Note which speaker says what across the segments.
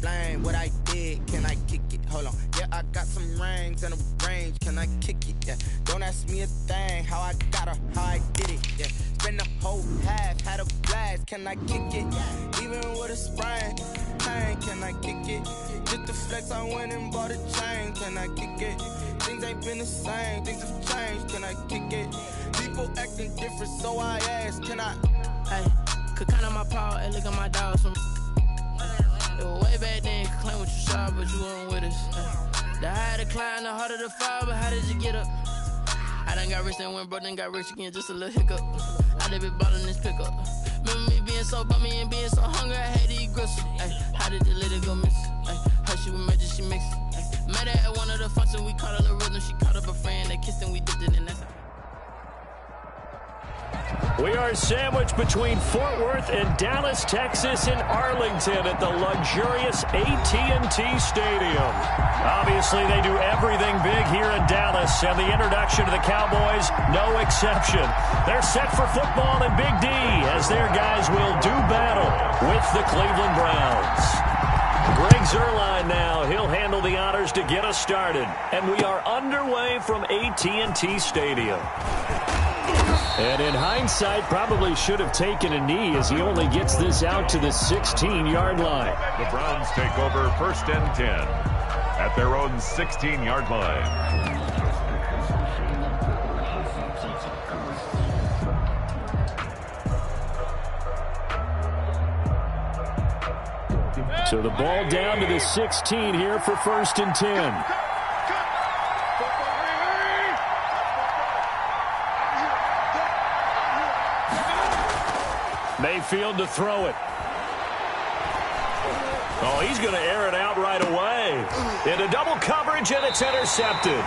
Speaker 1: explain what I did. Can I kick it? Hold on. Yeah, I got some rings and a range. Can I kick it? Yeah. Don't ask me a thing. How I got her, how I did it. Yeah. Spend the whole half, had a blast. Can I kick it? Even with a sprain. Pain, can I kick it? Just to flex, I went and bought a chain. Can I kick it? Things ain't been the same. Things have changed. Can I kick it? People acting different, so I asked. Can I?
Speaker 2: Hey, could count on my power and look at my dogs from. It was way back then, could claim what you saw, but you weren't with us. The higher the climb, the harder the fall, but how did you get up? I done got rich and went broke, then got rich again, just a little hiccup. I done been ballin' this pickup. Remember me being so bummy and being so hungry, I had to eat gristle. Ay, how did the lady go miss? Ay, her she was magic, she mixed. Met her at one of the functions, we caught her the rhythm, she caught up a friend, they kissed and we dipped it in that.
Speaker 3: We are sandwiched between Fort Worth and Dallas, Texas, and Arlington at the luxurious AT&T Stadium. Obviously, they do everything big here in Dallas, and the introduction to the Cowboys, no exception. They're set for football in Big D as their guys will do battle with the Cleveland Browns. Greg Zuerlein now. He'll handle the honors to get us started. And we are underway from AT&T Stadium. And in hindsight, probably should have taken a knee as he only gets this out to the 16-yard line.
Speaker 4: The Browns take over 1st and 10 at their own 16-yard line.
Speaker 3: So the ball down to the 16 here for 1st and 10. Mayfield to throw it. Oh, he's going to air it out right away. Into double coverage, and it's intercepted.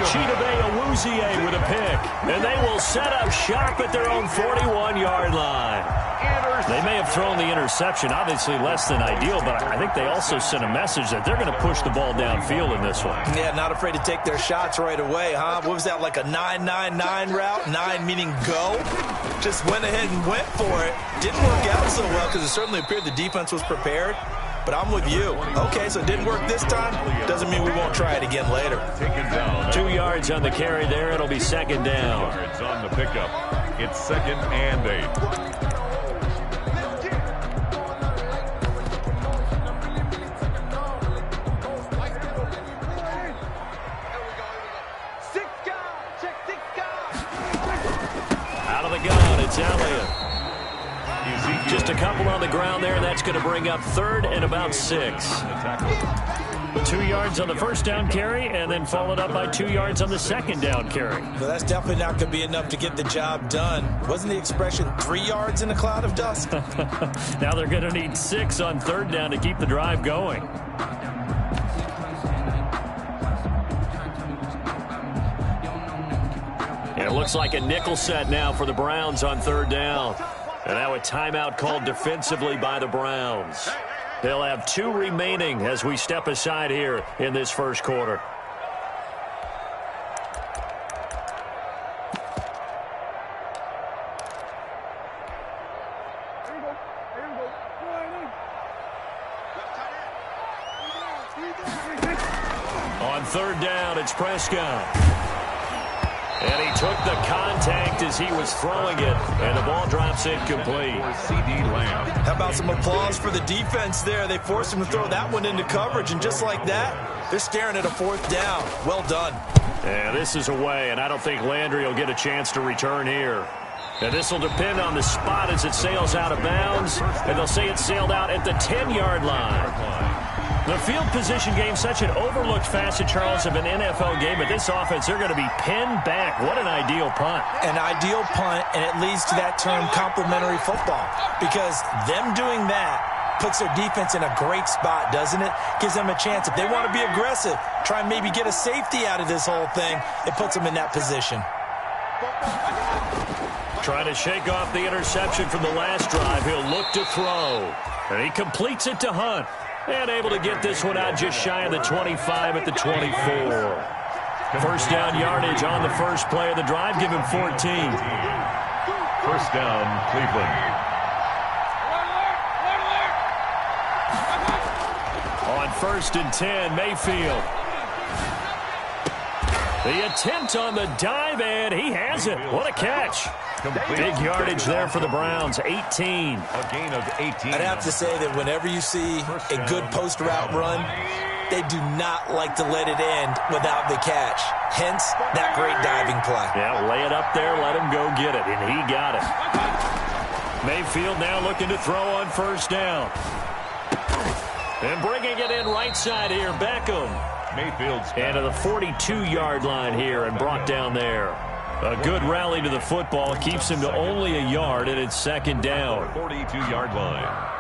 Speaker 3: Chidobe Awuzie with a pick. And they will set up shop at their own 41-yard line. They may have thrown the interception, obviously less than ideal, but I think they also sent a message that they're going to push the ball downfield in this one.
Speaker 5: Yeah, not afraid to take their shots right away, huh? What was that, like a 9-9-9 route? 9 meaning go? Just went ahead and went for it. Didn't work out so well because it certainly appeared the defense was prepared. But I'm with you. Okay, so it didn't work this time. Doesn't mean we won't try it again later.
Speaker 3: 2 yards on the carry there. It'll be 2nd down.
Speaker 4: Yards on the pickup. It's 2nd and 8.
Speaker 3: Just a couple on the ground there, and that's going to bring up 3rd and about 6. 2 yards on the 1st down carry, and then followed up by 2 yards on the 2nd down carry.
Speaker 5: Well, that's definitely not going to be enough to get the job done. Wasn't the expression 3 yards in a cloud of dust?
Speaker 3: Now they're going to need 6 on 3rd down to keep the drive going. It looks like a nickel set now for the Browns on 3rd down. And now a timeout called defensively by the Browns. They'll have 2 remaining as we step aside here in this 1st quarter. On 3rd down, it's Prescott. And he took the contact as he was throwing it, and the ball drops incomplete.
Speaker 4: CD Lamb.
Speaker 5: How about some applause for the defense there? They forced him to throw that one into coverage, and just like that, they're staring at a 4th down. Well done.
Speaker 3: Yeah, this is away, and I don't think Landry will get a chance to return here. And this will depend on the spot as it sails out of bounds, and they'll say it sailed out at the 10-yard line. The field position game, such an overlooked facet, Charles, of an NFL game. But this offense, they're going to be pinned back. What an ideal punt.
Speaker 5: An ideal punt, and it leads to that term complementary football. Because them doing that puts their defense in a great spot, doesn't it? Gives them a chance. If they want to be aggressive, try and maybe get a safety out of this whole thing, it puts them in that position.
Speaker 3: Trying to shake off the interception from the last drive. He'll look to throw. And he completes it to Hunt. And able to get this one out just shy of the 25 at the 24. 1st down yardage on the first play of the drive. Give him 14.
Speaker 4: 1st down, Cleveland.
Speaker 3: first and 10, Mayfield. The attempt on the dive, and he has it. What a catch. Big yardage there for the Browns, 18.
Speaker 4: A gain of 18.
Speaker 5: I'd have to say that whenever you see a good post route run, they do not like to let it end without the catch. Hence, that great diving play.
Speaker 3: Yeah, lay it up there, let him go get it, and he got it. Mayfield now looking to throw on first down. And bringing it in right side here, Beckham.
Speaker 4: Mayfield's
Speaker 3: and to the 42-yard line here and brought down there. A good rally to the football keeps him to only a yard, and it's second down.
Speaker 4: 42-yard line.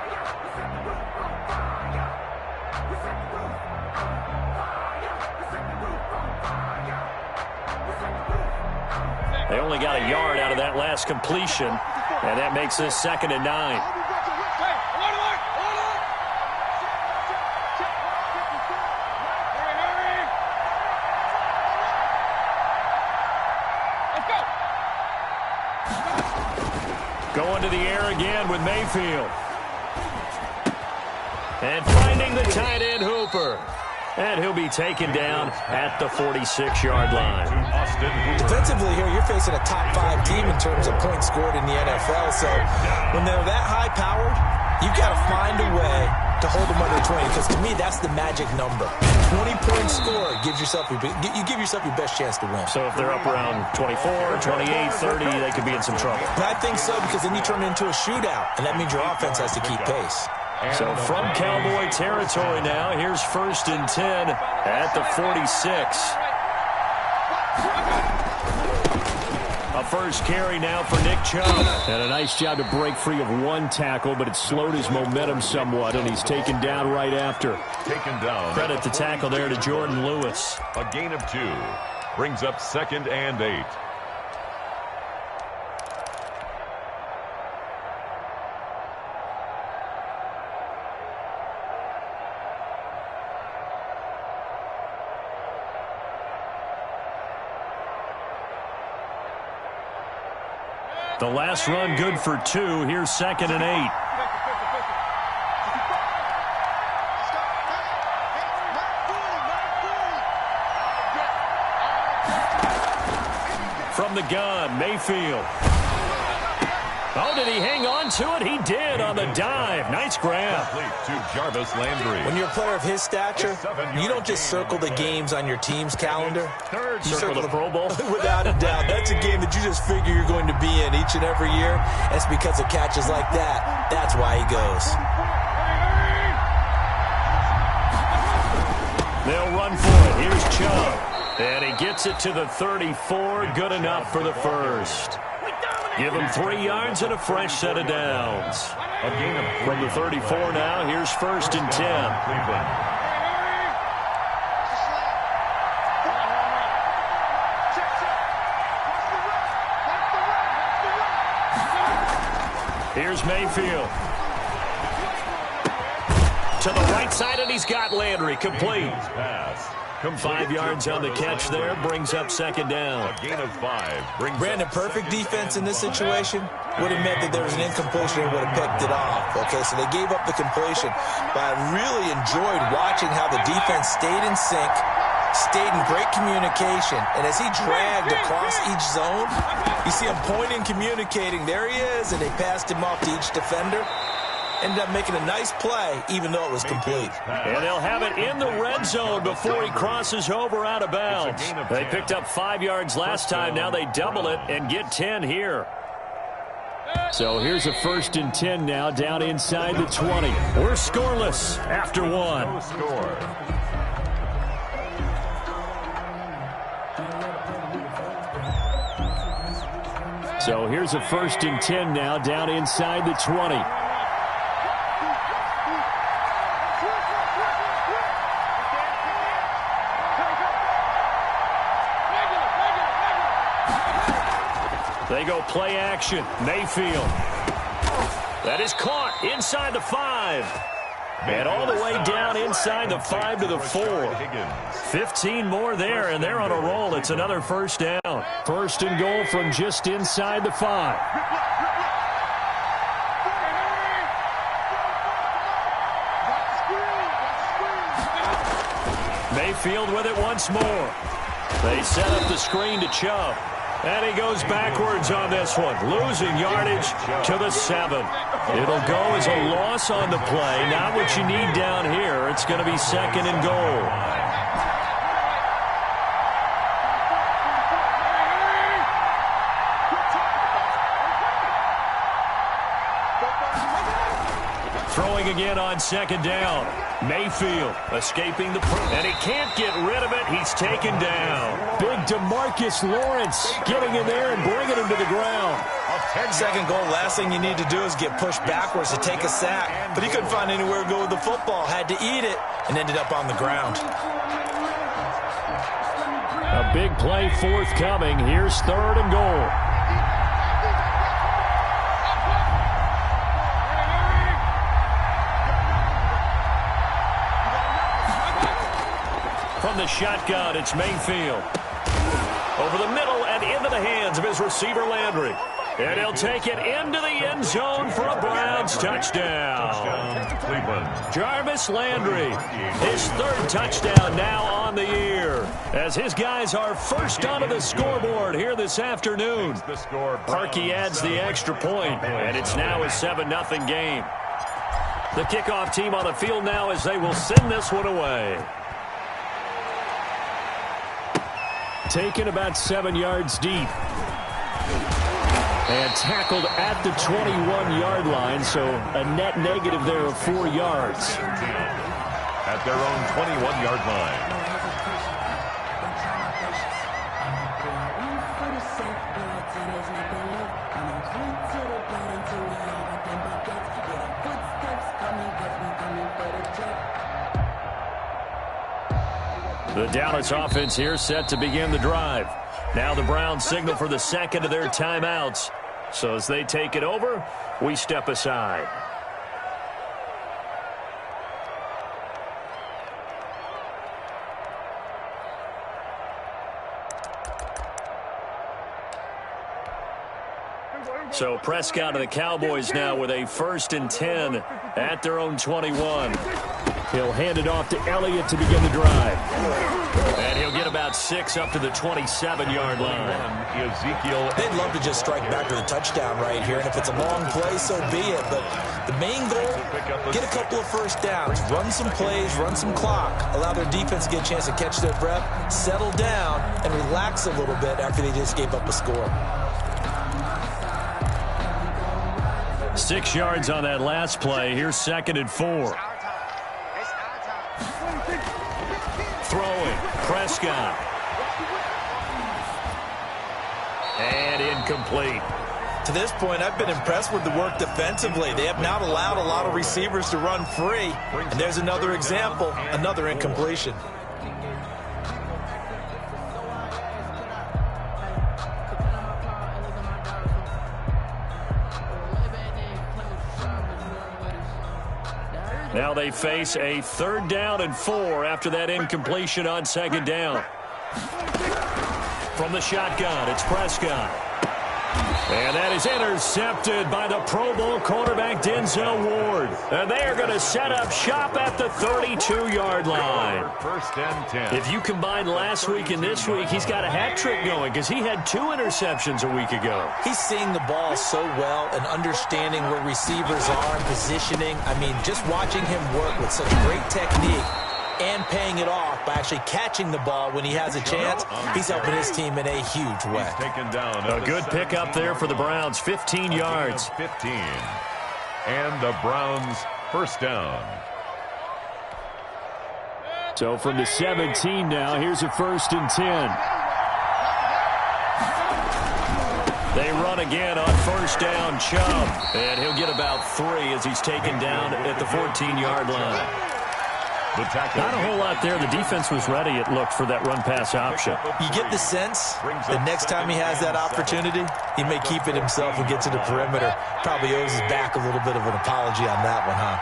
Speaker 3: They only got a yard out of that last completion, and that makes this 2nd and 9. Going to the air again with Mayfield. And finding the tight end Hooper. And he'll be taken down at the 46-yard line.
Speaker 5: Defensively here, you're facing a top 5 team in terms of points scored in the NFL. So when they're that high-powered, you've got to find a way to hold them under 20. Because to me, that's the magic number. 20 points scored gives yourself you give yourself your best chance to win.
Speaker 3: So if they're up around 24, 28, 30, they could be in some trouble.
Speaker 5: And I think so, because then you turn it into a shootout, and that means your offense has to keep pace.
Speaker 3: So from Cowboy territory now, here's 1st and 10 at the 46. A first carry now for Nick Chubb. And a nice job to break free of one tackle, but it slowed his momentum somewhat, and he's taken down right after.
Speaker 4: Taken down.
Speaker 3: Credit the tackle there to Jordan Lewis.
Speaker 4: A gain of 2. Brings up 2nd and 8.
Speaker 3: The last run good for 2. Here's 2nd and 8. From the gun, Mayfield. Oh, did he hang on to it? He did on the dive. Nice grab.
Speaker 4: To Jarvis Landry.
Speaker 5: When you're a player of his stature, you don't just circle the games on your team's calendar.
Speaker 3: You circle the Pro Bowl.
Speaker 5: Without a doubt. That's a game that you just figure you're going to be in each and every year. And it's because of catches like that. That's why he goes.
Speaker 3: They'll run for it. Here's Chubb. And he gets it to the 34. Good enough for the first. Give him 3 yards and a fresh set of downs. From the 34 now, here's 1st and 10.
Speaker 4: Cleveland.
Speaker 3: Here's Mayfield. To the right side, and he's got Landry. Complete.
Speaker 4: Pass.
Speaker 3: 5 yards on the catch there, brings up 2nd down.
Speaker 4: A gain of 5.
Speaker 5: Brandon, perfect defense in this situation would have meant that there was an incompletion and would have picked it off. Okay, so they gave up the completion. But I really enjoyed watching how the defense stayed in sync, stayed in great communication. And as he dragged across each zone, you see him pointing, communicating. There he is, and they passed him off to each defender. Ended up making a nice play, even though it was complete.
Speaker 3: And they'll have it in the red zone before he crosses over out of bounds. They picked up 5 yards last time. Now they double it and get 10 here. So here's a 1st and 10 now, down inside the 20. We're scoreless after 1.
Speaker 4: No score.
Speaker 3: So here's a 1st and 10 now, down inside the 20. They go play action. Mayfield. That is caught inside the 5. And all the way down inside the 5 to the 4. 15 more there, and they're on a roll. It's another first down. 1st and goal from just inside the 5. Mayfield with it once more. They set up the screen to Chubb. And he goes backwards on this one, losing yardage to the 7. It'll go as a loss on the play. Not what you need down here. It's going to be 2nd and goal. Throwing again on 2nd down. Mayfield escaping the pressure, and he can't get rid of it. He's taken down. Big DeMarcus Lawrence getting in there and bringing him to the ground.
Speaker 5: 2nd goal, last thing you need to do is get pushed backwards to take a sack. But he couldn't find anywhere to go with the football. Had to eat it and ended up on the ground.
Speaker 3: A big play forthcoming. Here's 3rd and goal. From the shotgun, it's Mayfield. Over the middle and into the hands of his receiver, Landry. And he'll take it into the end zone for a Browns touchdown. Jarvis Landry, his 3rd touchdown now on the year, as his guys are first onto the scoreboard here this afternoon. Parkey adds the extra point, and it's now a 7-0 game. The kickoff team on the field now as they will send this one away. Taken about 7 yards deep. And tackled at the 21-yard line, so a net negative there of 4 yards.
Speaker 4: At their own 21-yard line.
Speaker 3: The Dallas offense here set to begin the drive. Now the Browns signal for the 2nd of their timeouts. So as they take it over, we step aside. So Prescott and the Cowboys now with a 1st and 10 at their own 21. He'll hand it off to Elliott to begin the drive. And he'll get about 6 up to the 27-yard line.
Speaker 4: Ezekiel.
Speaker 5: They'd love to just strike back with a touchdown right here, and if it's a long play, so be it. But the main goal, get a couple of 1st downs, run some plays, run some clock, allow their defense to get a chance to catch their breath, settle down, and relax a little bit after they just gave up a score.
Speaker 3: 6 yards on that last play. Here's 2nd and 4. Throwing, Prescott. And incomplete.
Speaker 5: To this point, I've been impressed with the work defensively. They have not allowed a lot of receivers to run free. And there's another example, another incompletion.
Speaker 3: Now they face a 3rd down and 4 after that incompletion on 2nd down. From the shotgun, it's Prescott. And that is intercepted by the Pro Bowl quarterback Denzel Ward. And they are going to set up shop at the 32-yard line.
Speaker 4: 1st and 10.
Speaker 3: If you combine last week and this week, he's got a hat trick going because he had 2 interceptions a week ago.
Speaker 5: He's seeing the ball so well and understanding where receivers are and positioning. I mean, just watching him work with such great technique and paying it off by actually catching the ball when he has a chance, he's helping his team in a huge way.
Speaker 3: A good pickup there for the Browns, 15 yards.
Speaker 4: 15. And the Browns 1st down.
Speaker 3: So from the 17 now, here's a 1st and 10. They run again on 1st down, Chubb. And he'll get about 3 as he's taken down at the 14-yard line. Not a whole lot there. The defense was ready, it looked, for that run-pass option.
Speaker 5: You get the sense the next time he has that opportunity, he may keep it himself and get to the perimeter. Probably owes his back a little bit of an apology on that one, huh?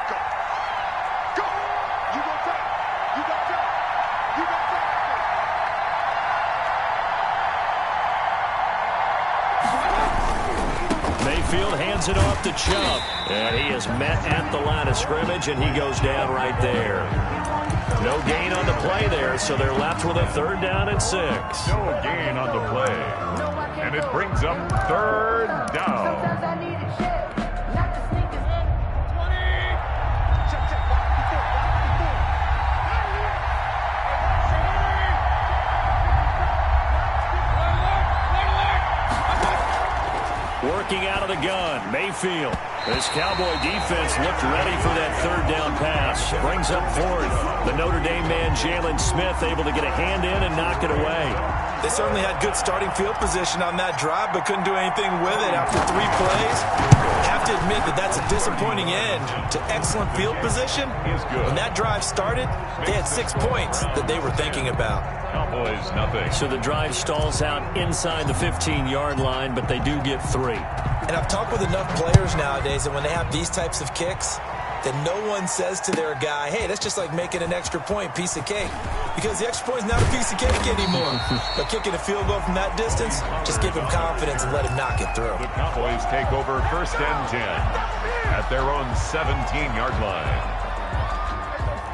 Speaker 3: Mayfield hands it off to Chubb. And he is met at the line of scrimmage, and he goes down right there. No gain on the play there, so they're left with a 3rd down and 6.
Speaker 4: No gain on the play. And it brings up 3rd down.
Speaker 3: Working out of the gun, Mayfield. This Cowboy defense looked ready for that 3rd down pass. Brings up 4th. The Notre Dame man, Jalen Smith, able to get a hand in and knock it away.
Speaker 5: They certainly had good starting field position on that drive, but couldn't do anything with it after 3 plays. I have to admit that that's a disappointing end to excellent field position. When that drive started, they had 6 points that they were thinking about.
Speaker 4: Cowboys, nothing.
Speaker 3: So the drive stalls out inside the 15-yard line, but they do get 3.
Speaker 5: And I've talked with enough players nowadays that when they have these types of kicks, that no one says to their guy, hey, that's just like making an extra point, piece of cake. Because the extra point is not a piece of cake anymore. But kicking a field goal from that distance, just give him confidence and let him knock it through.
Speaker 4: The Cowboys take over 1st and 10 at their own 17-yard line.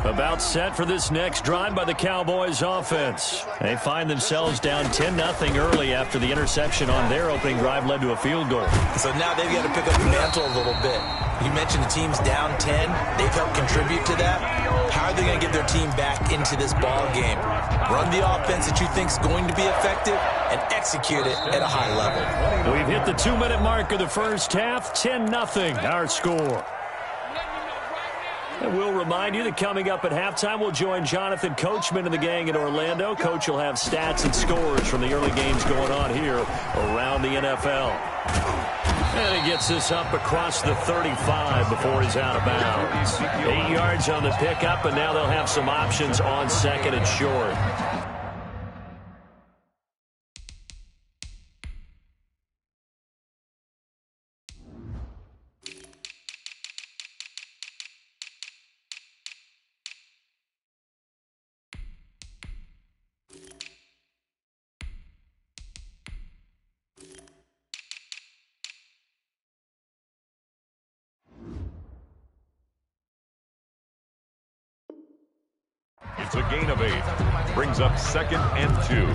Speaker 3: About set for this next drive by the Cowboys offense. They find themselves down 10-0 early after the interception on their opening drive led to a field goal.
Speaker 5: So now they've got to pick up the mantle a little bit. You mentioned the team's down 10. They've helped contribute to that. How are they going to get their team back into this ball game? Run the offense that you think is going to be effective and execute it at a high level.
Speaker 3: We've hit the 2-minute mark of the first half. 10-0 our score. And we'll remind you that coming up at halftime, we'll join Jonathan Coachman and the gang in Orlando. Coach will have stats and scores from the early games going on here around the NFL. And he gets this up across the 35 before he's out of bounds. 8 yards on the pickup, and now they'll have some options on 2nd and short.
Speaker 4: It's a gain of 8. Brings up 2nd and 2.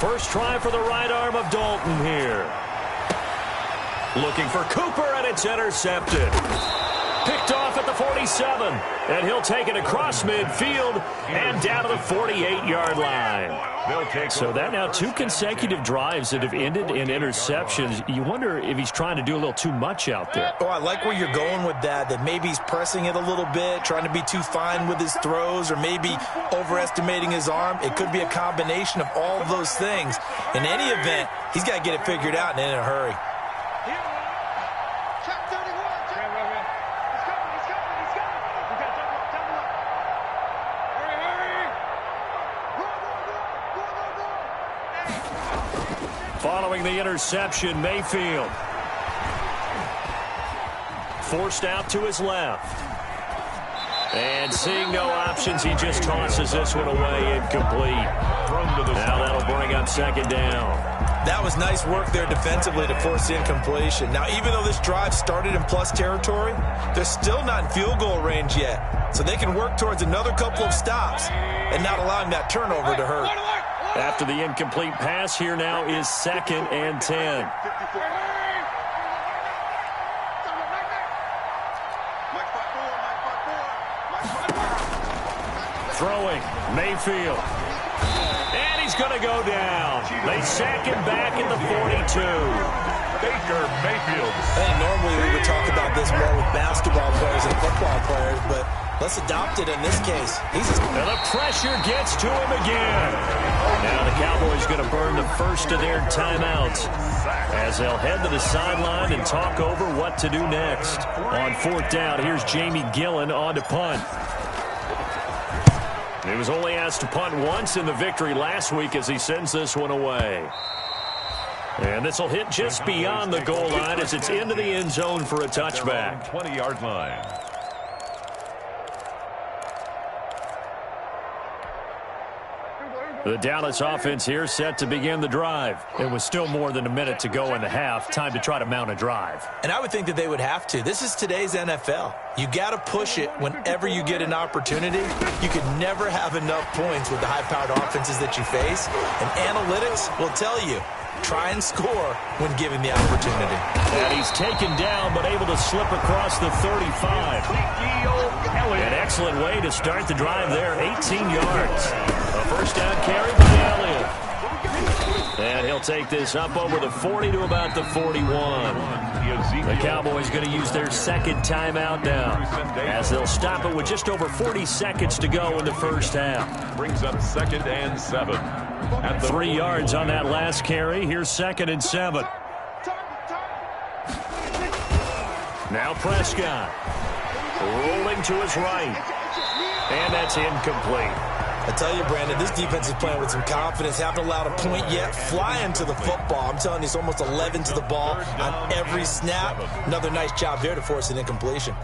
Speaker 3: First try for the right arm of Dalton here. Looking for Cooper, and it's intercepted. Picked off at the 47, and he'll take it across midfield and down to the 48-yard line. So that now 2 consecutive drives that have ended in interceptions. You wonder if he's trying to do a little too much out there.
Speaker 5: Oh, I like where you're going with that maybe he's pressing it a little bit, trying to be too fine with his throws, or maybe overestimating his arm. It could be a combination of all of those things. In any event, he's got to get it figured out and in a hurry.
Speaker 3: Following the interception, Mayfield forced out to his left. And seeing no options, he just tosses this one away, incomplete. Now that'll bring up 2nd down.
Speaker 5: That was nice work there defensively to force the incompletion. Now, even though this drive started in plus territory, they're still not in field goal range yet. So they can work towards another couple of stops and not allowing that turnover to hurt.
Speaker 3: After the incomplete pass, here now is 2nd and 10. Throwing, Mayfield. And he's going to go down. They sack him back at the 42.
Speaker 4: Baker Mayfield.
Speaker 5: Hey, normally we would talk about this more with basketball players and football players, but let's adopt it in this case.
Speaker 3: And the pressure gets to him again. Now the Cowboys going to burn the first of their timeouts as they'll head to the sideline and talk over what to do next. On 4th down, here's Jamie Gillen on to punt. He was only asked to punt once in the victory last week as he sends this one away. And this will hit just beyond the goal line as it's into the end zone for a touchback.
Speaker 4: 20-yard line.
Speaker 3: The Dallas offense here set to begin the drive. It was still more than a minute to go in the half. Time to try to mount a drive.
Speaker 5: And I would think that they would have to. This is today's NFL. You got to push it whenever you get an opportunity. You could never have enough points with the high-powered offenses that you face. And analytics will tell you, try and score when given the opportunity.
Speaker 3: And he's taken down but able to slip across the 35. An excellent way to start the drive there, 18 yards. A first down carry by Elliott. And he'll take this up over the 40 to about the 41. The Cowboys going to use their second timeout now, as they'll stop it with just over 40 seconds to go in the first half.
Speaker 4: Brings up 2nd and 7.
Speaker 3: 3 yards on that last carry. Here's 2nd and 7. Now Prescott. Rolling to his right. And that's incomplete.
Speaker 5: I tell you, Brandon, this defense is playing with some confidence. Haven't allowed a point yet. Flying to the football. I'm telling you, it's almost 11 to the ball on every snap. Another nice job there to force an incompletion.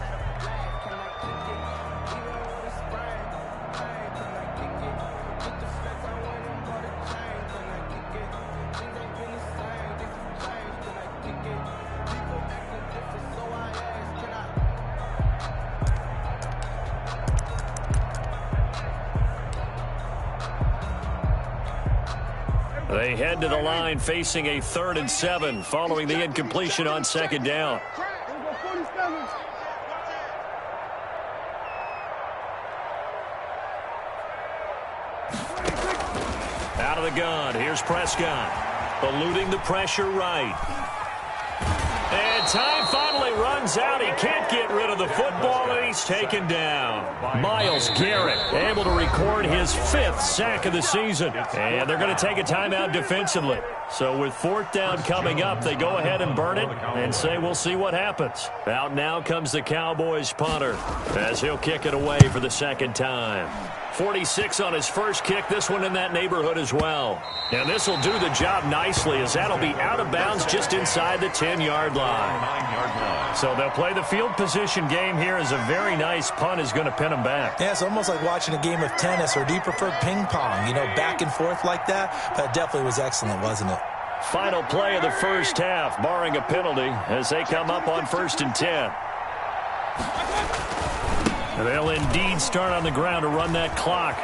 Speaker 3: They head to the line facing a 3rd and 7 following the incompletion on 2nd down. Out of the gun. Here's Prescott. Eluding the pressure right. And time finally runs out. He can't get rid of the football, and he's taken down. Myles Garrett able to record his 5th sack of the season. And they're going to take a timeout defensively. So with 4th down coming up, they go ahead and burn it and say we'll see what happens. Out now comes the Cowboys punter as he'll kick it away for the 2nd time. 46 on his first kick, this one in that neighborhood as well. And this will do the job nicely, as that'll be out of bounds just inside the 10-yard line.
Speaker 4: 9-yard line.
Speaker 3: So they'll play the field position game here, as a very nice punt is going to pin them back.
Speaker 5: Yeah, it's almost like watching a game of tennis, or do you prefer ping pong? You know, back and forth like that? That definitely was excellent, wasn't it?
Speaker 3: Final play of the first half, barring a penalty, as they come up on 1st and 10. They'll indeed start on the ground to run that clock.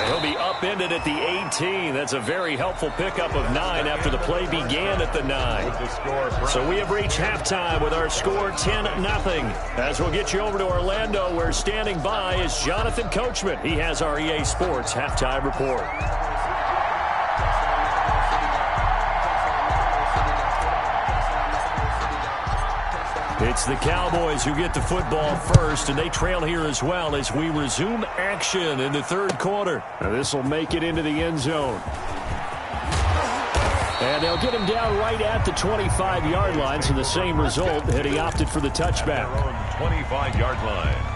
Speaker 3: He'll be upended at the 18. That's a very helpful pickup of 9 after the play began at the 9. So we have reached halftime with our score 10-0. As we'll get you over to Orlando, where standing by is Jonathan Coachman. He has our EA Sports halftime report. It's the Cowboys who get the football first, and they trail here as well as we resume action in the 3rd quarter. Now this will make it into the end zone. And they'll get him down right at the 25-yard line, so the same result, and he opted for the touchback.
Speaker 4: 25-yard line.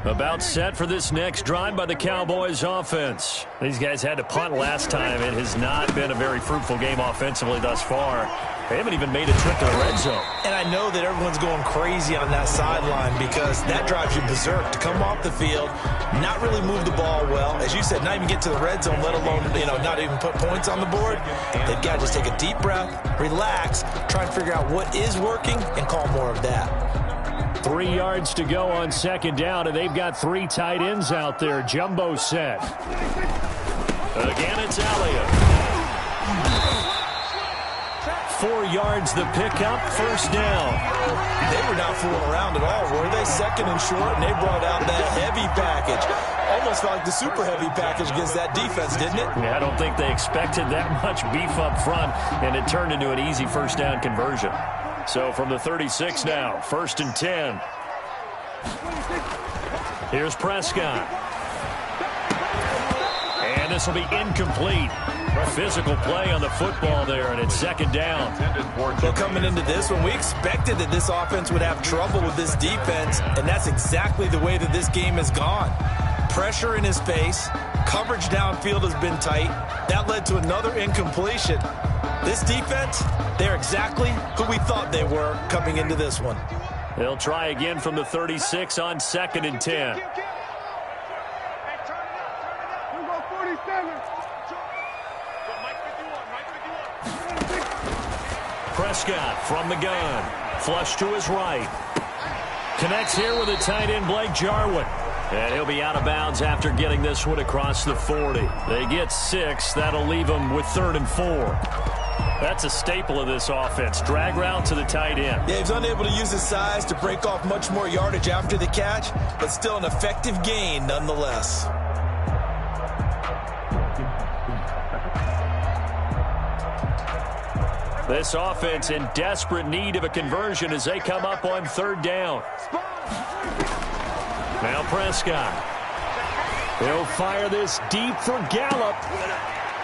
Speaker 3: About set for this next drive by the Cowboys offense. These guys had to punt last time. It has not been a very fruitful game offensively thus far. They haven't even made a trip to the red zone. And I know that everyone's going crazy on that sideline, because that drives you berserk to come off the field, not really move the ball well. As you said, not even get to the red zone, let alone, not even put points on the board. They've got to just take a deep breath, relax, try and figure out what is working, and call more of that. 3 yards to go on 2nd down, and they've got 3 tight ends out there. Jumbo set. Again, it's Elliott. 4 yards the pickup, 1st down.
Speaker 5: They were not fooling around at all, were they? 2nd and short, and they brought out that heavy package. Almost felt like the super heavy package against that defense, didn't it?
Speaker 3: Yeah, I don't think they expected that much beef up front, and it turned into an easy 1st down conversion. So from the 36 now, 1st and 10. Here's Prescott. And this will be incomplete. Physical play on the football there, and it's 2nd down.
Speaker 5: Well, coming into this one, we expected that this offense would have trouble with this defense, and that's exactly the way that this game has gone. Pressure in his face. Coverage downfield has been tight. That led to another incompletion. This defense, they're exactly who we thought they were coming into this one.
Speaker 3: They'll try again from the 36 on 2nd and 10. Prescott from the gun. Flush to his right. Connects here with a tight end, Blake Jarwin. And he'll be out of bounds after getting this one across the 40. They get 6. That'll leave them with 3rd and 4. That's a staple of this offense. Drag route to the tight end.
Speaker 5: Yeah, he's unable to use his size to break off much more yardage after the catch, but still an effective gain nonetheless.
Speaker 3: This offense in desperate need of a conversion as they come up on 3rd down. Now Prescott. He'll fire this deep for Gallup.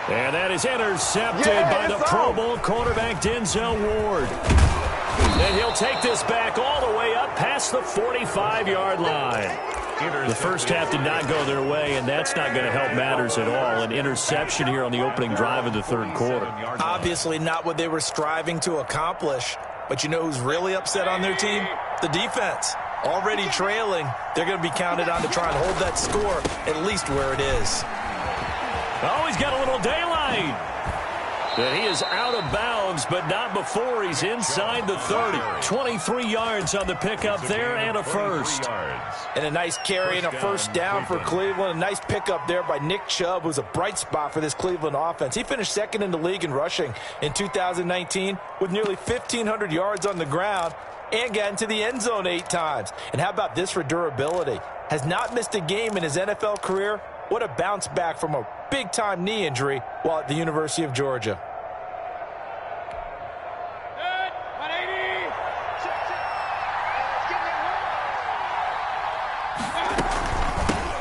Speaker 3: And that is intercepted by the Pro Bowl cornerback Denzel Ward. And he'll take this back all the way up past the 45-yard line. The first half did not go their way, and that's not going to help matters at all. An interception here on the opening drive of the 3rd quarter.
Speaker 5: Obviously not what they were striving to accomplish. But you know who's really upset on their team? The defense. Already trailing, they're going to be counted on to try and hold that score at least where it is.
Speaker 3: Oh, he's got a little daylight. And he is out of bounds, but not before he's inside the 30. 23 yards on the pickup there and a first.
Speaker 5: And a nice carry and a first down for Cleveland. A nice pickup there by Nick Chubb, who's a bright spot for this Cleveland offense. He finished 2nd in the league in rushing in 2019 with nearly 1,500 yards on the ground and got into the end zone 8 times. And how about this for durability? Has not missed a game in his NFL career. What a bounce back from a big-time knee injury while at the University of Georgia.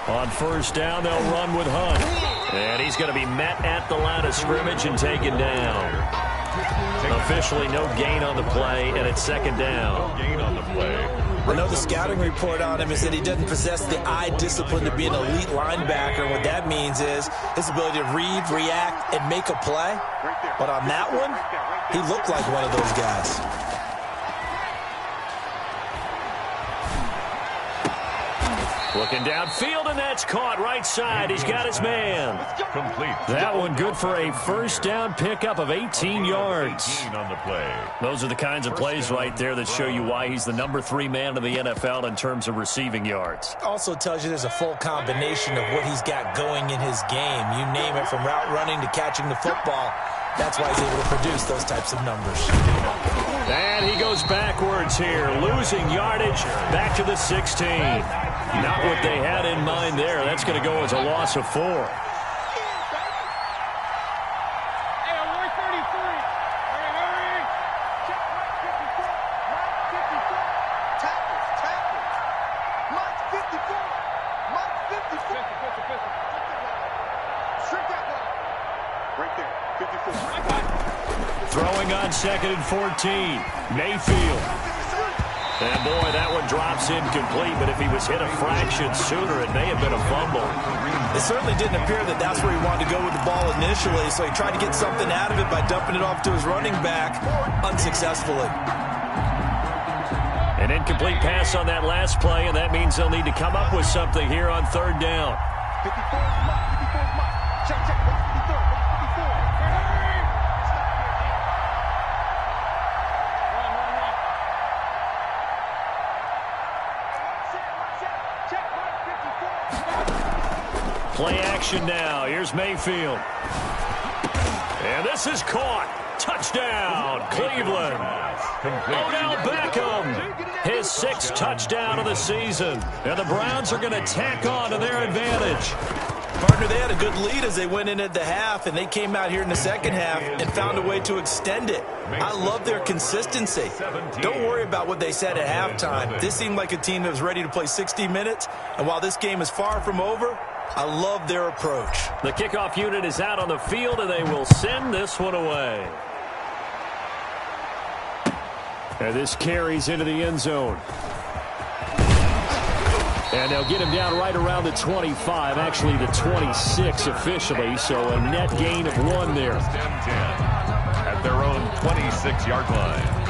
Speaker 3: On first down, they'll run with Hunt. And he's going to be met at the line of scrimmage and taken down. Officially no gain on the play, and it's 2nd down.
Speaker 4: No gain on the play.
Speaker 5: I know the scouting report on him is that he doesn't possess the eye discipline to be an elite linebacker. What that means is his ability to read, react, and make a play. But on that one, he looked like one of those guys.
Speaker 3: Looking downfield, and that's caught right side. He's got his man.
Speaker 4: Complete.
Speaker 3: That one good for a first down pickup of 18 yards.
Speaker 4: 18 on the play.
Speaker 3: Those are the kinds of plays right there that show you why he's the number 3 man in the NFL in terms of receiving yards.
Speaker 5: Also tells you there's a full combination of what he's got going in his game. You name it, from route running to catching the football. That's why he's able to produce those types of numbers.
Speaker 3: And he goes backwards here, losing yardage back to the 16. Not what they had in mind there. That's going to go as a loss of 4. Throwing on 2nd and 14. Mayfield. And boy, that one drops incomplete, but if he was hit a fraction sooner, it may have been a fumble.
Speaker 5: It certainly didn't appear that that's where he wanted to go with the ball initially, so he tried to get something out of it by dumping it off to his running back unsuccessfully.
Speaker 3: An incomplete pass on that last play, and that means they'll need to come up with something here on 3rd down. Play action now. Here's Mayfield. And this is caught. Touchdown, Cleveland. Odell Beckham, his 6th touchdown of the season. And the Browns are going to tack on to their advantage.
Speaker 5: Partner, they had a good lead as they went in at the half, and they came out here in the second half and found a way to extend it. I love their consistency. Don't worry about what they said at halftime. This seemed like a team that was ready to play 60 minutes, and while this game is far from over, I love their approach.
Speaker 3: The kickoff unit is out on the field, and they will send this one away. And this carries into the end zone. And they'll get him down right around the 25, actually the 26 officially, so a net gain of 1 there.
Speaker 4: At their 6-yard line.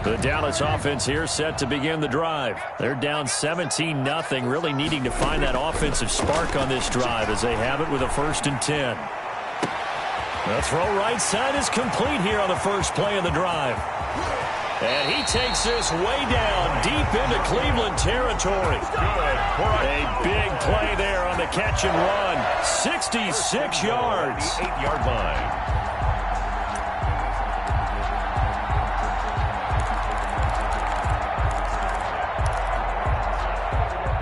Speaker 3: The Dallas offense here set to begin the drive. They're down 17-0, really needing to find that offensive spark on this drive as they have it with a 1st and 10. The throw right side is complete here on the first play of the drive. And he takes this way down deep into Cleveland territory. A big play there on the catch and run. 66 yards.
Speaker 4: 8-yard line.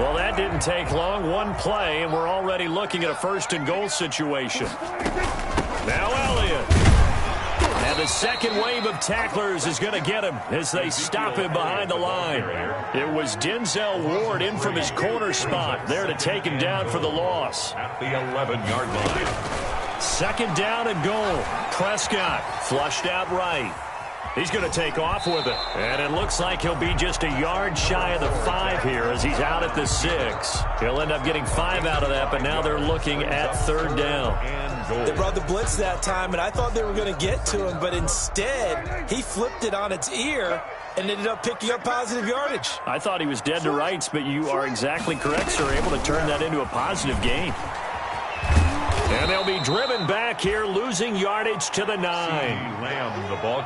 Speaker 3: Well, that didn't take long. One play, and we're already looking at a 1st and goal situation. Now Elliott. And the second wave of tacklers is going to get him as they stop him behind the line. It was Denzel Ward in from his corner spot there to take him down for the loss.
Speaker 4: At the 11-yard line.
Speaker 3: 2nd down and goal. Prescott flushed out right. He's going to take off with it. And it looks like he'll be just a yard shy of the 5 here as he's out at the 6. He'll end up getting 5 out of that, but now they're looking at 3rd down.
Speaker 5: They brought the blitz that time, and I thought they were going to get to him, but instead he flipped it on its ear and ended up picking up positive yardage.
Speaker 3: I thought he was dead to rights, but you are exactly correct, sir. Able to turn that into a positive gain. And they'll be driven back here, losing yardage to the 9.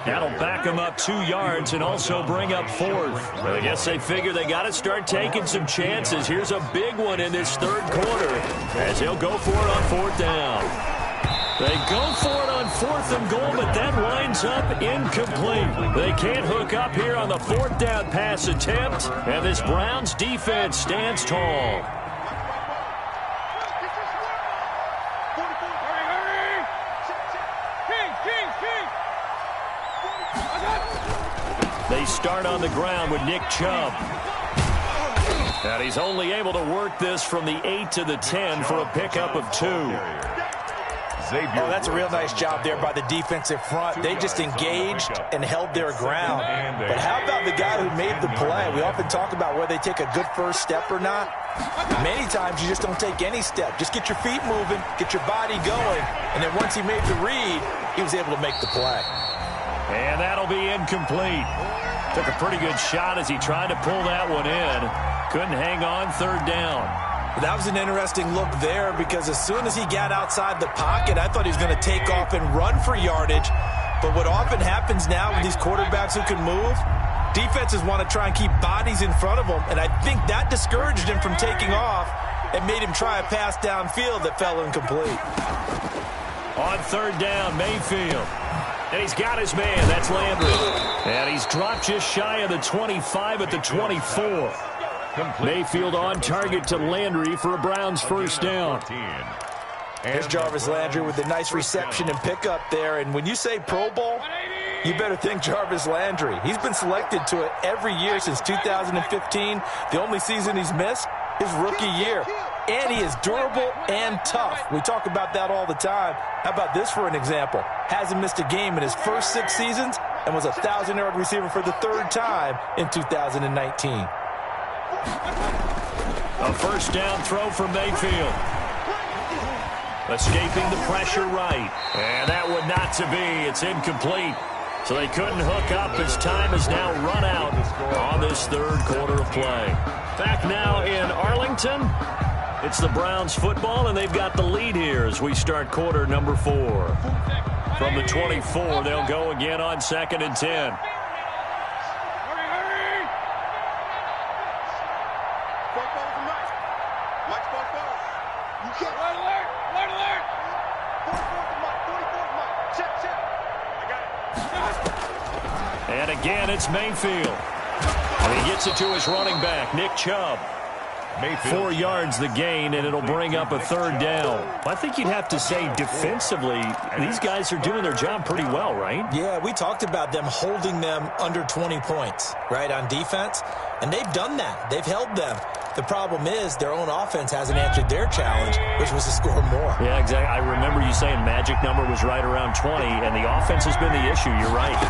Speaker 3: That'll back them up 2 yards and also bring up 4th. Well, I guess they figure they got to start taking some chances. Here's a big one in this 3rd quarter as they'll go for it on 4th down. They go for it on 4th and goal, but that winds up incomplete. They can't hook up here on the 4th down pass attempt, and this Browns defense stands tall. They start on the ground with Nick Chubb. And he's only able to work this from the 8 to the 10 for a pickup of 2.
Speaker 5: Oh, that's a real nice job there by the defensive front. They just engaged and held their ground. But how about the guy who made the play? We often talk about whether they take a good first step or not. Many times you just don't take any step. Just get your feet moving, get your body going, and then once he made the read, he was able to make the play.
Speaker 3: And that'll be incomplete. Took a pretty good shot as he tried to pull that one in. Couldn't hang on 3rd down.
Speaker 5: That was an interesting look there because as soon as he got outside the pocket, I thought he was going to take off and run for yardage. But what often happens now with these quarterbacks who can move, defenses want to try and keep bodies in front of them, and I think that discouraged him from taking off and made him try a pass downfield that fell incomplete.
Speaker 3: On 3rd down, Mayfield. And he's got his man. That's Landry. And he's dropped just shy of the 25 at the 24. Mayfield on target to Landry for a Browns 1st down.
Speaker 5: Here's Jarvis Landry with a nice reception and pickup there. And when you say Pro Bowl, you better think Jarvis Landry. He's been selected to it every year since 2015. The only season he's missed, his rookie year. And he is durable and tough. We talk about that all the time. How about this for an example? Hasn't missed a game in his first 6 seasons and was a 1,000-yard receiver for the 3rd time in 2019.
Speaker 3: A 1st down throw from Mayfield. Escaping the pressure right. And that would not to be. It's incomplete. So they couldn't hook up as time is now run out on this 3rd quarter of play. Back now in Arlington. It's the Browns football, and they've got the lead here as we start quarter number 4. From the 24, they'll go again on 2nd and 10. And again, it's Mayfield. And he gets it to his running back, Nick Chubb. 4 yards the gain, and it'll bring up a 3rd down. I think you'd have to say defensively, these guys are doing their job pretty well, right?
Speaker 5: Yeah, we talked about them holding them under 20 points, right, on defense. And they've done that. They've held them. The problem is their own offense hasn't answered their challenge, which was to score more.
Speaker 3: Yeah, exactly. I remember you saying magic number was right around 20, and the offense has been the issue. You're right.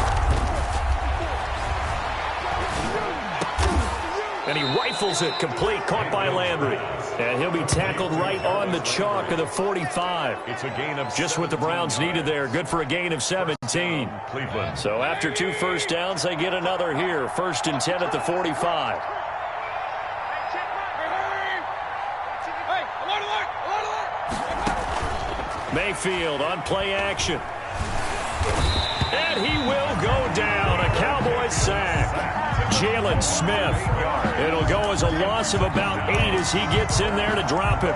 Speaker 3: And he rifles it complete, caught by Landry. And he'll be tackled right on the chalk of the 45.
Speaker 4: It's a gain of
Speaker 3: just what the Browns needed there. Good for a gain of 17.
Speaker 4: Cleveland.
Speaker 3: So after 2 first downs, they get another here. 1st and 10 at the 45. Mayfield on play action. And he will go down. A Cowboys sack. Jalen Smith. It'll go as a loss of about 8 as he gets in there to drop him.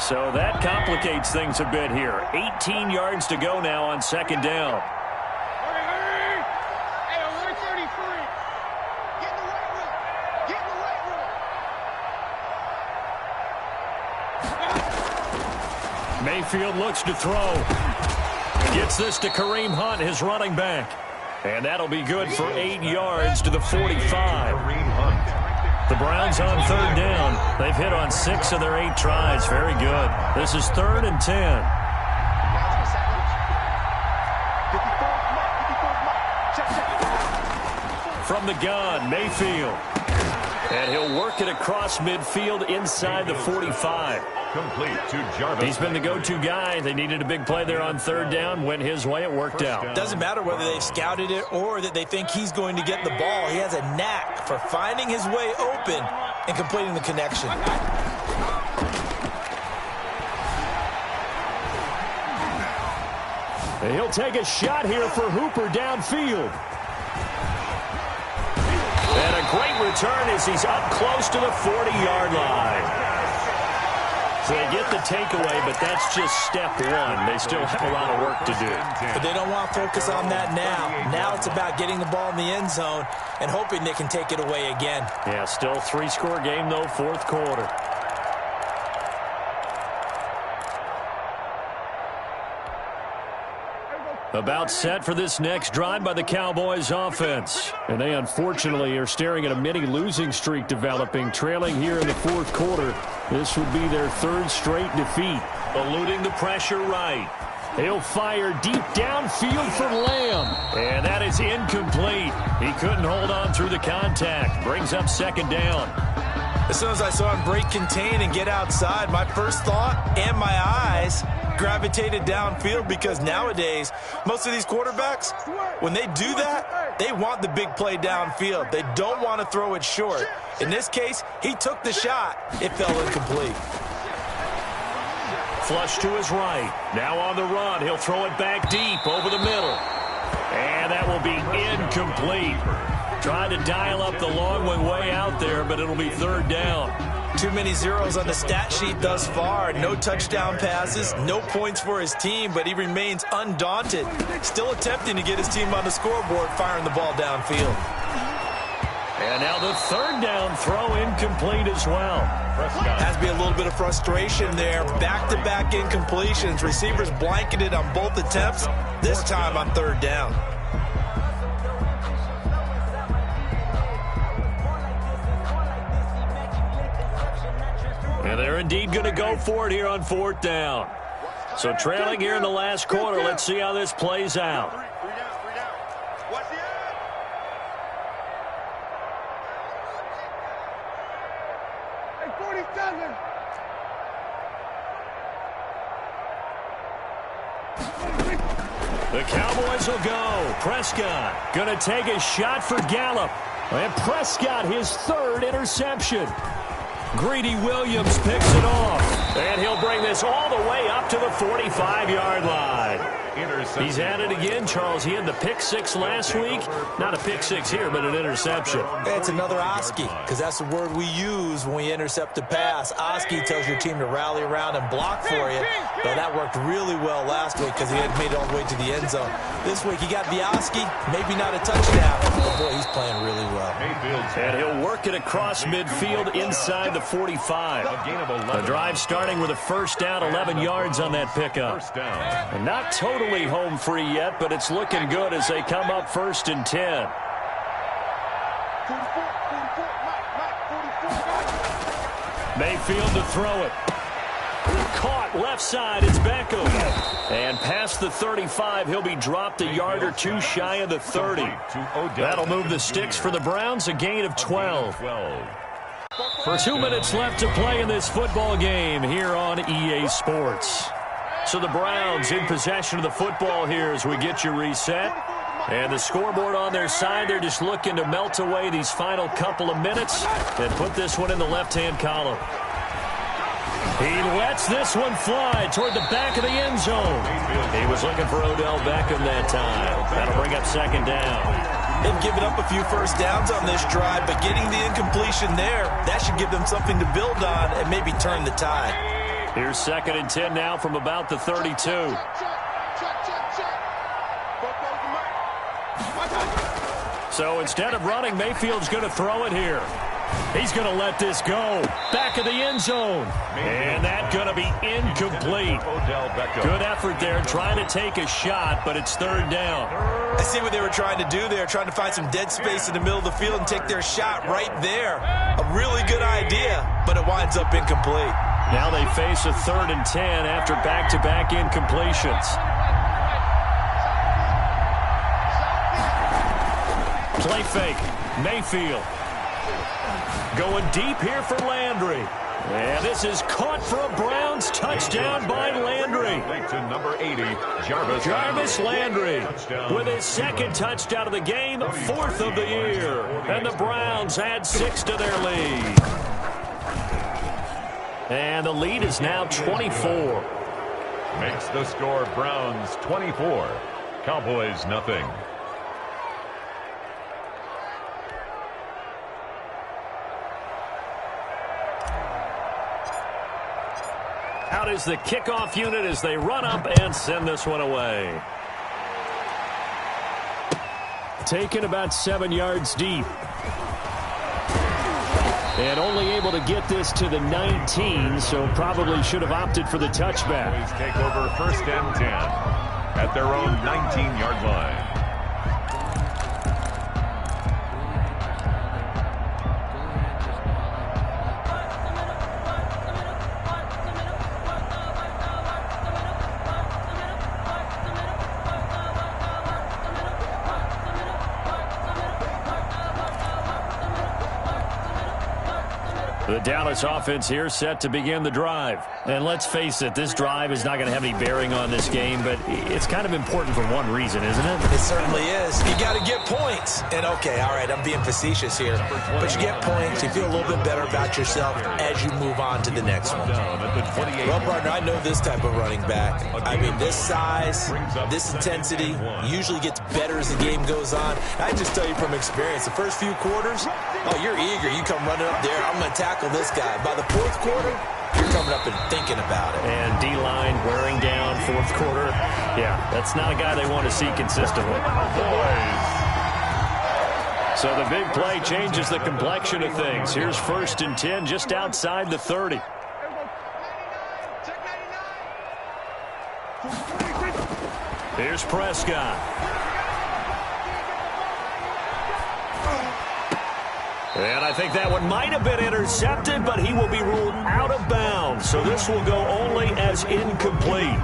Speaker 3: So that complicates things a bit here. 18 yards to go now on 2nd down. Mayfield looks to throw. Gets this to Kareem Hunt, his running back. And that'll be good for 8 yards to the 45. The Browns on 3rd down. They've hit on 6 of their 8 tries. Very good. This is 3rd and 10. From the gun, Mayfield. And he'll work it across midfield inside the 45.
Speaker 4: Complete to Jarvis.
Speaker 3: He's been the go-to guy. They needed a big play there on 3rd down. Went his way. It worked out.
Speaker 5: Doesn't matter whether they've scouted it or that they think he's going to get the ball. He has a knack for finding his way open and completing the connection.
Speaker 3: And he'll take a shot here for Hooper downfield. And a great return as he's up close to the 40-yard line. So they get the takeaway, but that's just step 1. They still have a lot of work to do.
Speaker 5: But they don't want to focus on that now. Now it's about getting the ball in the end zone and hoping they can take it away again.
Speaker 3: Yeah, still 3-score game, though, 4th quarter. About set for this next drive by the Cowboys offense. And they unfortunately are staring at a mini losing streak developing, trailing here in the 4th quarter. This would be their 3rd straight defeat. Eluding the pressure right. He'll fire deep downfield for Lamb. And that is incomplete. He couldn't hold on through the contact. Brings up 2nd down.
Speaker 5: As soon as I saw him break contain and get outside, my first thought and my eyes gravitated downfield, because nowadays, most of these quarterbacks, when they do that, they want the big play downfield. They don't want to throw it short. In this case, he took the shot. It fell incomplete.
Speaker 3: Flush to his right. Now on the run. He'll throw it back deep over the middle. And that will be incomplete. Tried to dial up the long one way out there, but it'll be 3rd down.
Speaker 5: Too many zeros on the stat sheet thus far. No touchdown passes, no points for his team, but he remains undaunted. Still attempting to get his team on the scoreboard, firing the ball downfield.
Speaker 3: And now the 3rd down throw incomplete as well.
Speaker 5: Has to be a little bit of frustration there. Back-to-back incompletions. Receivers blanketed on both attempts, this time on 3rd down.
Speaker 3: And they're indeed going to go for it here on 4th down. So trailing here in the last quarter. Let's see how this plays out. The Cowboys will go. Prescott going to take a shot for Gallup. And Prescott, his 3rd interception. Greedy Williams picks it off. And he'll bring this all the way up to the 45-yard line. He's at it again, Charles. He had the pick 6 last week. Not a pick 6 here, but an interception.
Speaker 5: It's another Oski, because that's the word we use when we intercept a pass. Oski tells your team to rally around and block for you. But that worked really well last week because he had made it all the way to the end zone. This week he got the Oski, maybe not a touchdown, but boy, he's playing really well.
Speaker 3: And he'll work it across midfield inside the 45. The drive starting with a 1st down, 11 yards on that pickup. And not totally home free yet, but it's looking good as they come up 1st and 10. Mayfield to throw it. Caught left side. It's Beckham. And past the 35, he'll be dropped a yard or two shy of the 30. That'll move the sticks for the Browns, a gain of 12. For 2 minutes left to play in this football game here on EA Sports. So the Browns in possession of the football here as we get you reset. And the scoreboard on their side, they're just looking to melt away these final couple of minutes and put this one in the left-hand column. He lets this one fly toward the back of the end zone. He was looking for Odell Beckham that time. That'll bring up second down.
Speaker 5: They've given up a few first downs on this drive, but getting the incompletion there, that should give them something to build on and maybe turn the tide.
Speaker 3: Here's 2nd and 10 now from about the 32. So instead of running, Mayfield's going to throw it here. He's going to let this go. Back of the end zone. And that's going to be incomplete. Good effort there trying to take a shot, but it's 3rd down.
Speaker 5: I see what they were trying to do there, trying to find some dead space in the middle of the field and take their shot right there. A really good idea, but it winds up incomplete.
Speaker 3: Now they face a 3rd and 10 after back-to-back incompletions. Play fake. Mayfield. Going deep here for Landry. And this is caught for a Browns touchdown by Landry.
Speaker 4: To number 80,
Speaker 3: Jarvis Landry with his 2nd touchdown of the game, 4th of the year. And the Browns add 6 to their lead. And the lead is now 24.
Speaker 4: Makes the score Browns 24, Cowboys nothing.
Speaker 3: Out is the kickoff unit as they run up and send this one away. Taken about 7 yards deep. And only able to get this to the 19, so probably should have opted for the touchback.
Speaker 4: Cowboys take over 1st and 10 at their own 19-yard line.
Speaker 3: The Dallas offense here set to begin the drive. And let's face it, this drive is not going to have any bearing on this game, but it's kind of important for one reason, isn't it?
Speaker 5: It certainly is. You got to get points. And, okay, all right, I'm being facetious here. But you get points, you feel a little bit better about yourself as you move on to the next one. Well, partner, I know this type of running back. I mean, this size, this intensity usually gets better as the game goes on. I just tell you from experience, the first few quarters, oh, you're eager. You come running up there. I'm going to tackle this guy. By the 4th quarter, you're coming up and thinking about it.
Speaker 3: And D-line wearing down 4th quarter. Yeah, that's not a guy they want to see consistently. So the big play changes the complexion of things. Here's 1st and 10 just outside the 30. Here's Prescott. And I think that one might have been intercepted, but he will be ruled out of bounds. So this will go only as incomplete.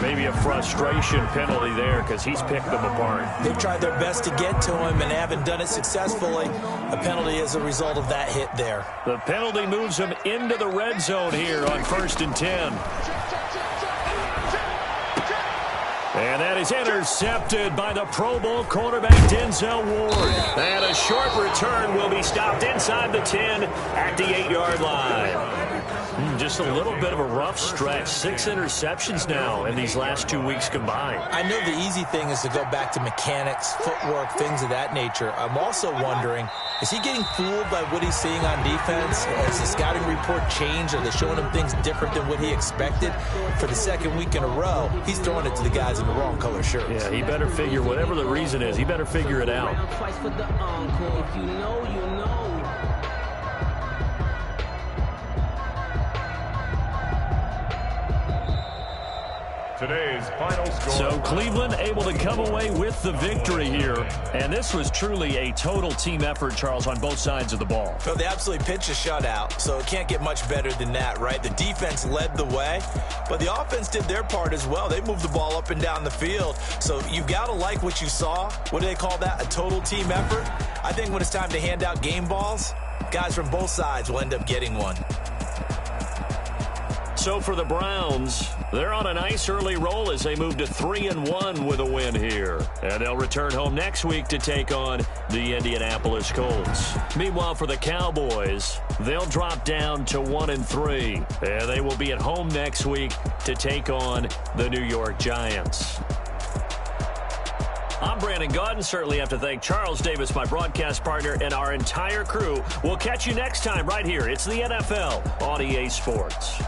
Speaker 3: Maybe a frustration penalty there because he's picked them apart.
Speaker 5: They've tried their best to get to him and haven't done it successfully. A penalty as a result of that hit there.
Speaker 3: The penalty moves him into the red zone here on 1st and 10. And that is intercepted by the Pro Bowl cornerback Denzel Ward. And a short return will be stopped inside the 10 at the 8-yard line. Just a little bit of a rough stretch. 6 interceptions now in these last 2 weeks combined.
Speaker 5: I know the easy thing is to go back to mechanics, footwork, things of that nature. I'm also wondering, is he getting fooled by what he's seeing on defense? Has the scouting report changed? Are they showing him things different than what he expected? For the 2nd week in a row, he's throwing it to the guys in the wrong color shirts.
Speaker 3: Yeah, he better figure, whatever the reason is, he better figure it out.
Speaker 2: If you know, you know.
Speaker 4: today's final score.
Speaker 3: So Cleveland able to come away with the victory here. And this was truly a total team effort, Charles, on both sides of the ball.
Speaker 5: Well, they absolutely pitched a shutout, so it can't get much better than that, right? The defense led the way, but the offense did their part as well. They moved the ball up and down the field. So you've got to like what you saw. What do they call that? A total team effort? I think when it's time to hand out game balls, guys from both sides will end up getting one.
Speaker 3: So for the Browns, they're on a nice early roll as they move to 3-1 with a win here. And they'll return home next week to take on the Indianapolis Colts. Meanwhile, for the Cowboys, they'll drop down to 1-3. And they will be at home next week to take on the New York Giants. I'm Brandon Gaudin. Certainly have to thank Charles Davis, my broadcast partner, and our entire crew. We'll catch you next time right here. It's the NFL on EA Sports.